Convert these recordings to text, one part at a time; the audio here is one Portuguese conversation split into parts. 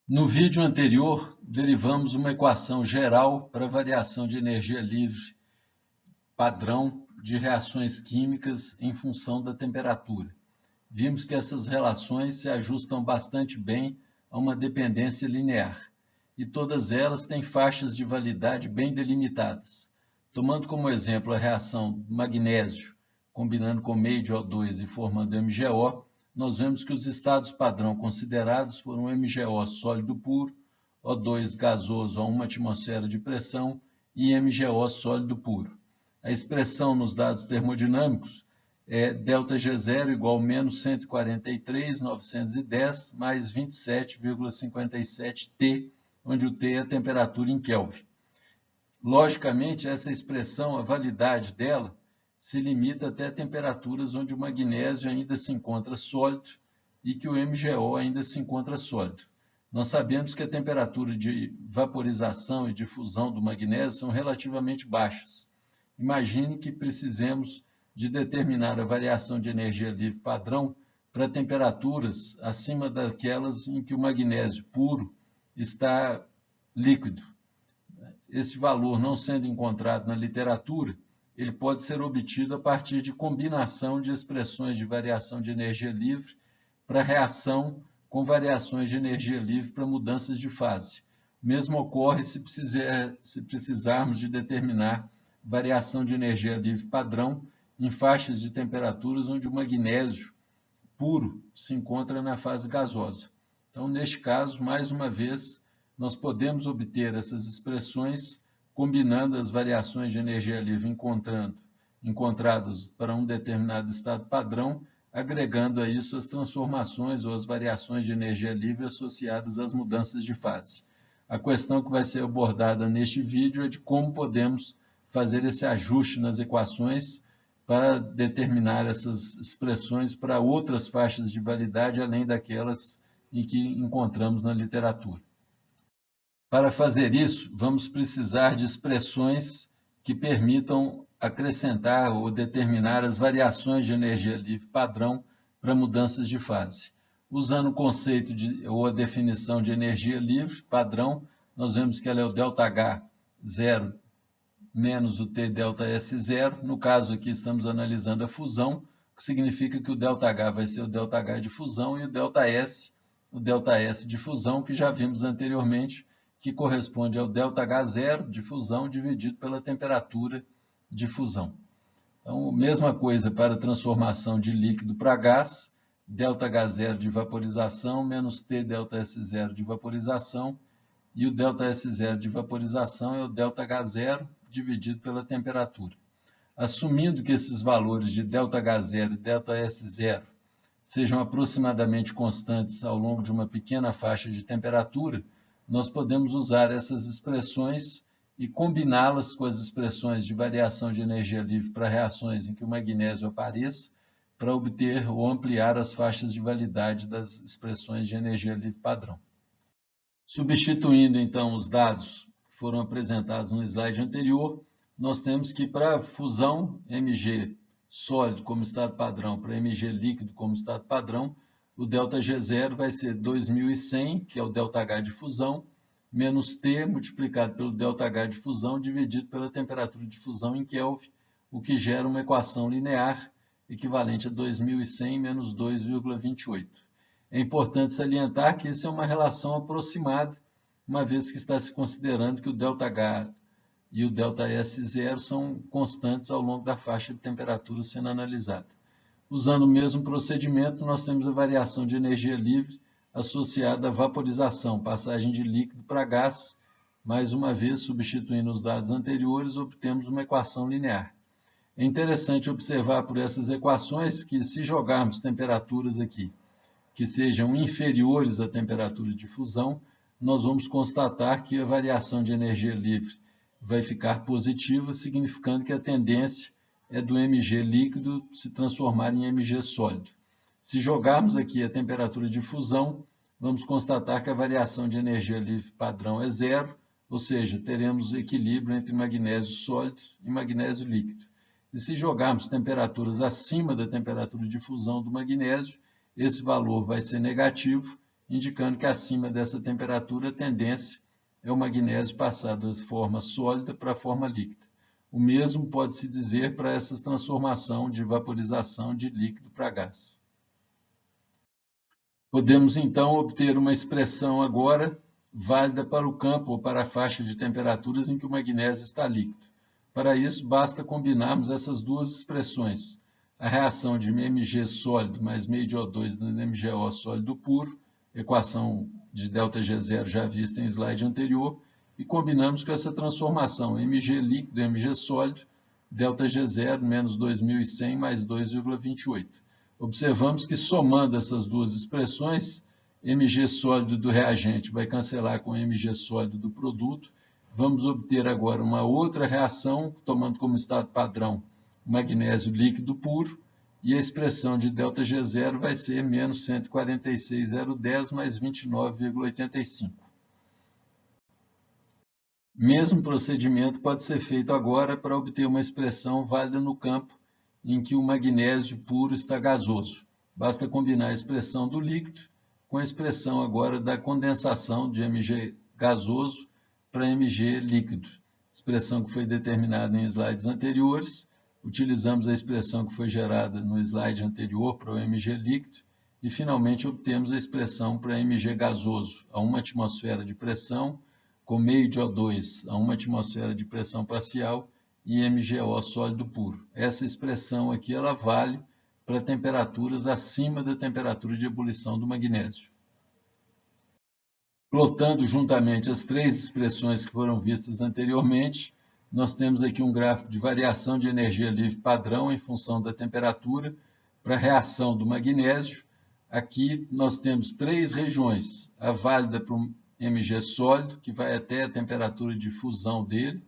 No vídeo anterior, derivamos uma equação geral para variação de energia livre padrão de reações químicas em função da temperatura. Vimos que essas relações se ajustam bastante bem a uma dependência linear, e todas elas têm faixas de validade bem delimitadas. Tomando como exemplo a reação magnésio, combinando com meio de O2 e formando MgO, nós vemos que os estados padrão considerados foram MgO sólido puro, O2 gasoso a 1 atmosfera de pressão e MgO sólido puro. A expressão nos dados termodinâmicos é ΔG0 igual a menos 143.910 mais 27,57 T, onde o T é a temperatura em Kelvin. Logicamente, essa expressão, a validade dela, se limita até temperaturas onde o magnésio ainda se encontra sólido e que o MgO ainda se encontra sólido. Nós sabemos que a temperatura de vaporização e de fusão do magnésio são relativamente baixas. Imagine que precisemos de determinar a variação de energia livre padrão para temperaturas acima daquelas em que o magnésio puro está líquido. Esse valor não sendo encontrado na literatura, ele pode ser obtido a partir de combinação de expressões de variação de energia livre para reação com variações de energia livre para mudanças de fase. O mesmo ocorre se precisarmos de determinar variação de energia livre padrão em faixas de temperaturas onde o magnésio puro se encontra na fase gasosa. Então, neste caso, mais uma vez, nós podemos obter essas expressões combinando as variações de energia livre encontradas para um determinado estado padrão, agregando a isso as transformações ou as variações de energia livre associadas às mudanças de fase. A questão que vai ser abordada neste vídeo é de como podemos fazer esse ajuste nas equações para determinar essas expressões para outras faixas de validade, além daquelas em que encontramos na literatura. Para fazer isso, vamos precisar de expressões que permitam acrescentar ou determinar as variações de energia livre padrão para mudanças de fase. Usando o conceito ou a definição de energia livre padrão, nós vemos que ela é o ΔH0 menos o T ΔS0. No caso aqui estamos analisando a fusão, o que significa que o ΔH vai ser o ΔH de fusão e o ΔS de fusão, que já vimos anteriormente, que corresponde ao ΔH0 de fusão dividido pela temperatura de fusão. Então, mesma coisa para a transformação de líquido para gás, ΔH0 de vaporização menos T ΔS0 de vaporização, e o ΔS0 de vaporização é o ΔH0 dividido pela temperatura. Assumindo que esses valores de ΔH0 e ΔS0 sejam aproximadamente constantes ao longo de uma pequena faixa de temperatura, nós podemos usar essas expressões e combiná-las com as expressões de variação de energia livre para reações em que o magnésio apareça, para obter ou ampliar as faixas de validade das expressões de energia livre padrão. Substituindo, então, os dados que foram apresentados no slide anterior, nós temos que para fusão Mg sólido como estado padrão para Mg líquido como estado padrão, o ΔG0 vai ser 2100, que é o ΔH de fusão, menos T multiplicado pelo ΔH de fusão dividido pela temperatura de fusão em Kelvin, o que gera uma equação linear equivalente a 2100 menos 2,28. É importante salientar que isso é uma relação aproximada, uma vez que está se considerando que o ΔH e o ΔS0 são constantes ao longo da faixa de temperatura sendo analisada. Usando o mesmo procedimento, nós temos a variação de energia livre associada à vaporização, passagem de líquido para gás. Mais uma vez, substituindo os dados anteriores, obtemos uma equação linear. É interessante observar por essas equações que, se jogarmos temperaturas aqui que sejam inferiores à temperatura de fusão, nós vamos constatar que a variação de energia livre vai ficar positiva, significando que a tendência é do Mg líquido se transformar em Mg sólido. Se jogarmos aqui a temperatura de fusão, vamos constatar que a variação de energia livre padrão é zero, ou seja, teremos equilíbrio entre magnésio sólido e magnésio líquido. E se jogarmos temperaturas acima da temperatura de fusão do magnésio, esse valor vai ser negativo indicando que acima dessa temperatura a tendência é o magnésio passar da forma sólida para a forma líquida. O mesmo pode-se dizer para essa transformação de vaporização de líquido para gás. Podemos então obter uma expressão agora válida para o campo ou para a faixa de temperaturas em que o magnésio está líquido. Para isso, basta combinarmos essas duas expressões, a reação de Mg sólido mais meio de O2 no MgO sólido puro, equação de ΔG0 já vista em slide anterior, e combinamos com essa transformação Mg líquido, Mg sólido, ΔG0 menos 2100 mais 2,28. Observamos que somando essas duas expressões, Mg sólido do reagente vai cancelar com Mg sólido do produto. Vamos obter agora uma outra reação, tomando como estado padrão o magnésio líquido puro, e a expressão de ΔG0 vai ser menos 146,010 mais 29,85. Mesmo procedimento pode ser feito agora para obter uma expressão válida no campo em que o magnésio puro está gasoso. Basta combinar a expressão do líquido com a expressão agora da condensação de Mg gasoso para Mg líquido. Expressão que foi determinada em slides anteriores. Utilizamos a expressão que foi gerada no slide anterior para o Mg líquido e finalmente obtemos a expressão para Mg gasoso a 1 atmosfera de pressão, com meio de O2 a 1 atmosfera de pressão parcial e MgO sólido puro. Essa expressão aqui ela vale para temperaturas acima da temperatura de ebulição do magnésio. Plotando juntamente as três expressões que foram vistas anteriormente, nós temos aqui um gráfico de variação de energia livre padrão em função da temperatura para a reação do magnésio. Aqui nós temos três regiões, a válida para o Mg sólido, que vai até a temperatura de fusão dele,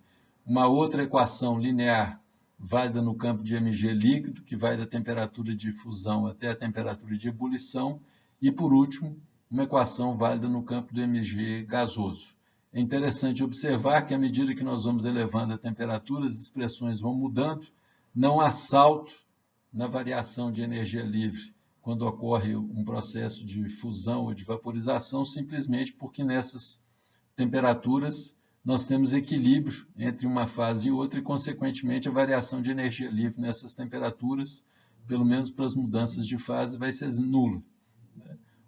uma outra equação linear válida no campo de Mg líquido, que vai da temperatura de fusão até a temperatura de ebulição, e por último, uma equação válida no campo do Mg gasoso. É interessante observar que à medida que nós vamos elevando a temperatura, as expressões vão mudando, não há salto na variação de energia livre quando ocorre um processo de fusão ou de vaporização, simplesmente porque nessas temperaturas nós temos equilíbrio entre uma fase e outra e, consequentemente, a variação de energia livre nessas temperaturas, pelo menos para as mudanças de fase, vai ser nula.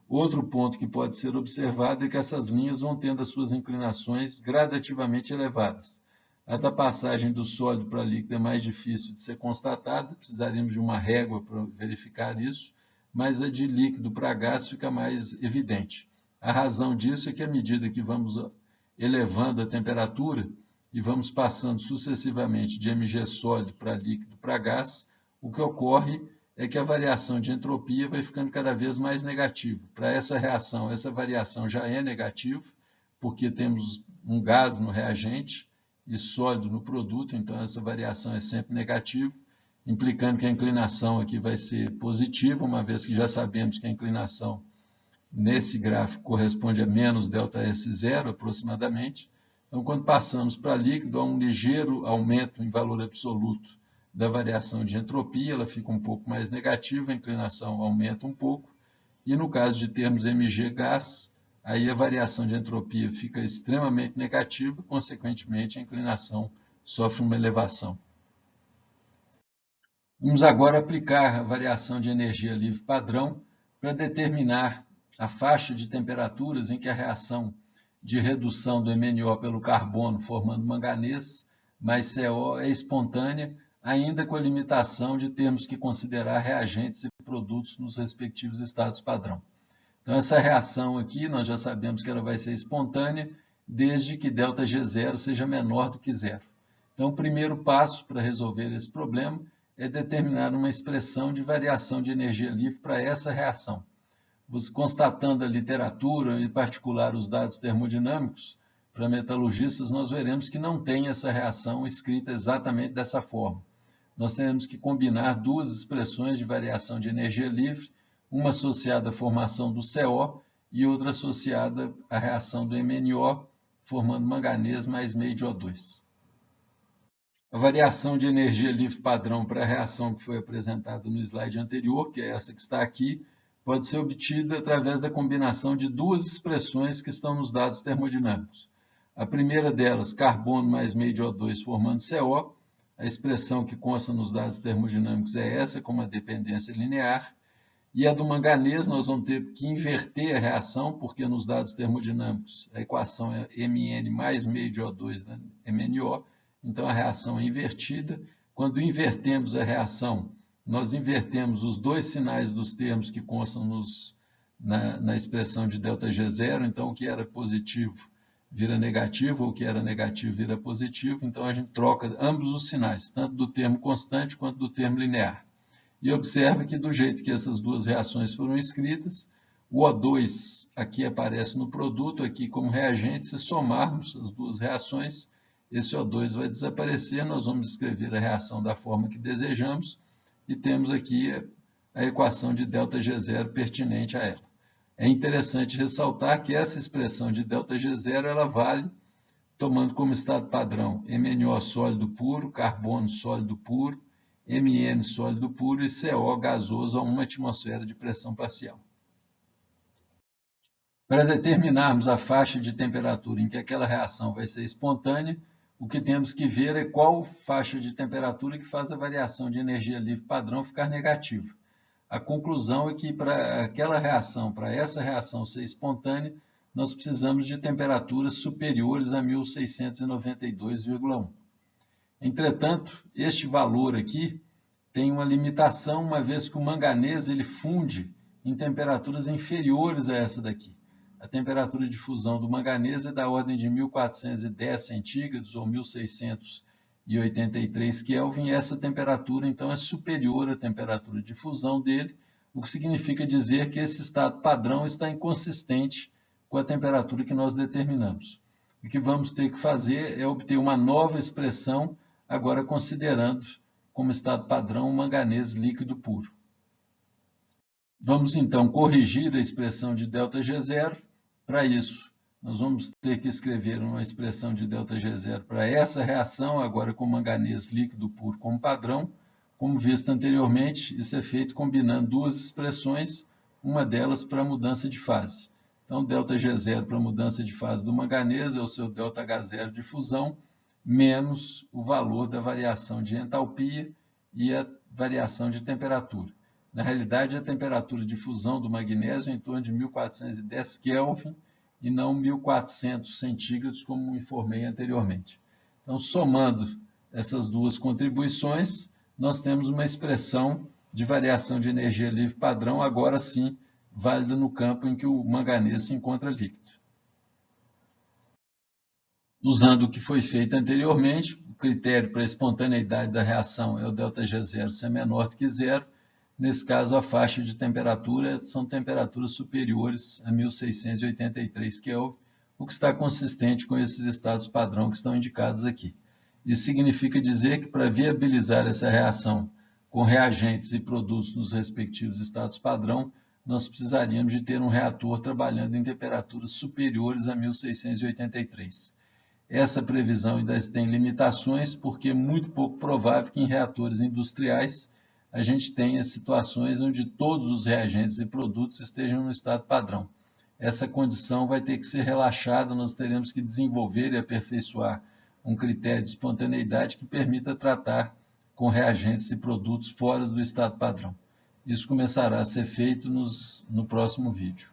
Outro ponto que pode ser observado é que essas linhas vão tendo as suas inclinações gradativamente elevadas. A da passagem do sólido para líquido é mais difícil de ser constatada, precisaríamos de uma régua para verificar isso, mas a de líquido para gás fica mais evidente. A razão disso é que à medida que vamos elevando a temperatura e vamos passando sucessivamente de Mg sólido para líquido para gás, o que ocorre é que a variação de entropia vai ficando cada vez mais negativa. Para essa reação, essa variação já é negativa, porque temos um gás no reagente e sólido no produto, então essa variação é sempre negativa, implicando que a inclinação aqui vai ser positiva, uma vez que já sabemos que a inclinação nesse gráfico corresponde a menos ΔS0 aproximadamente. Então, quando passamos para líquido, há um ligeiro aumento em valor absoluto da variação de entropia, ela fica um pouco mais negativa, a inclinação aumenta um pouco, e no caso de termos Mg gás, aí a variação de entropia fica extremamente negativa, consequentemente a inclinação sofre uma elevação. Vamos agora aplicar a variação de energia livre padrão para determinar a faixa de temperaturas em que a reação de redução do MnO pelo carbono, formando manganês, mais CO é espontânea, ainda com a limitação de termos que considerar reagentes e produtos nos respectivos estados padrão. Então, essa reação aqui, nós já sabemos que ela vai ser espontânea, desde que ΔG0 seja menor do que zero. Então, o primeiro passo para resolver esse problema é determinar uma expressão de variação de energia livre para essa reação. Constatando a literatura, em particular os dados termodinâmicos, para metalurgistas, nós veremos que não tem essa reação escrita exatamente dessa forma. Nós teremos que combinar duas expressões de variação de energia livre, uma associada à formação do CO e outra associada à reação do MnO, formando manganês mais meio de O2. A variação de energia livre padrão para a reação que foi apresentada no slide anterior, que é essa que está aqui, pode ser obtida através da combinação de duas expressões que estão nos dados termodinâmicos. A primeira delas, carbono mais meio de O2 formando CO. A expressão que consta nos dados termodinâmicos é essa, com uma dependência linear. E a do manganês, nós vamos ter que inverter a reação, porque nos dados termodinâmicos a equação é Mn mais meio de O2 da MnO, então a reação é invertida. Quando invertemos a reação, nós invertemos os dois sinais dos termos que constam na expressão de ΔG0, então o que era positivo vira negativo, ou o que era negativo vira positivo, então a gente troca ambos os sinais, tanto do termo constante quanto do termo linear. E observa que do jeito que essas duas reações foram escritas, o O2 aqui aparece no produto, aqui como reagente, se somarmos as duas reações, esse O2 vai desaparecer, nós vamos escrever a reação da forma que desejamos, e temos aqui a equação de ΔG0 pertinente a ela. É interessante ressaltar que essa expressão de ΔG0 ela vale tomando como estado padrão MnO sólido puro, carbono sólido puro, Mn sólido puro e CO gasoso a 1 atmosfera de pressão parcial. Para determinarmos a faixa de temperatura em que aquela reação vai ser espontânea, o que temos que ver é qual faixa de temperatura que faz a variação de energia livre padrão ficar negativa. A conclusão é que para aquela reação, para essa reação ser espontânea, nós precisamos de temperaturas superiores a 1692,1. Entretanto, este valor aqui tem uma limitação, uma vez que o manganês ele funde em temperaturas inferiores a essa daqui. A temperatura de fusão do manganês é da ordem de 1410 centígrados ou 1683 Kelvin, e essa temperatura então é superior à temperatura de fusão dele, o que significa dizer que esse estado padrão está inconsistente com a temperatura que nós determinamos. O que vamos ter que fazer é obter uma nova expressão, agora considerando como estado padrão o manganês líquido puro. Vamos então corrigir a expressão de ΔG0. Para isso, nós vamos ter que escrever uma expressão de ΔG0 para essa reação, agora com manganês líquido puro como padrão. Como visto anteriormente, isso é feito combinando duas expressões, uma delas para mudança de fase. Então, ΔG0 para mudança de fase do manganês é o seu ΔH0 de fusão, menos o valor da variação de entalpia e a variação de temperatura. Na realidade, a temperatura de fusão do magnésio é em torno de 1410 Kelvin e não 1400 centígrados, como informei anteriormente. Então, somando essas duas contribuições, nós temos uma expressão de variação de energia livre padrão, agora sim, válida no campo em que o manganês se encontra líquido. Usando o que foi feito anteriormente, o critério para a espontaneidade da reação é o ΔG0 ser menor do que zero. Nesse caso, a faixa de temperatura são temperaturas superiores a 1683 Kelvin, o que está consistente com esses estados padrão que estão indicados aqui. Isso significa dizer que para viabilizar essa reação com reagentes e produtos nos respectivos estados padrão, nós precisaríamos de ter um reator trabalhando em temperaturas superiores a 1683. Essa previsão ainda tem limitações, porque é muito pouco provável que em reatores industriais a gente tenha situações onde todos os reagentes e produtos estejam no estado padrão. Essa condição vai ter que ser relaxada, nós teremos que desenvolver e aperfeiçoar um critério de espontaneidade que permita tratar com reagentes e produtos fora do estado padrão. Isso começará a ser feito no próximo vídeo.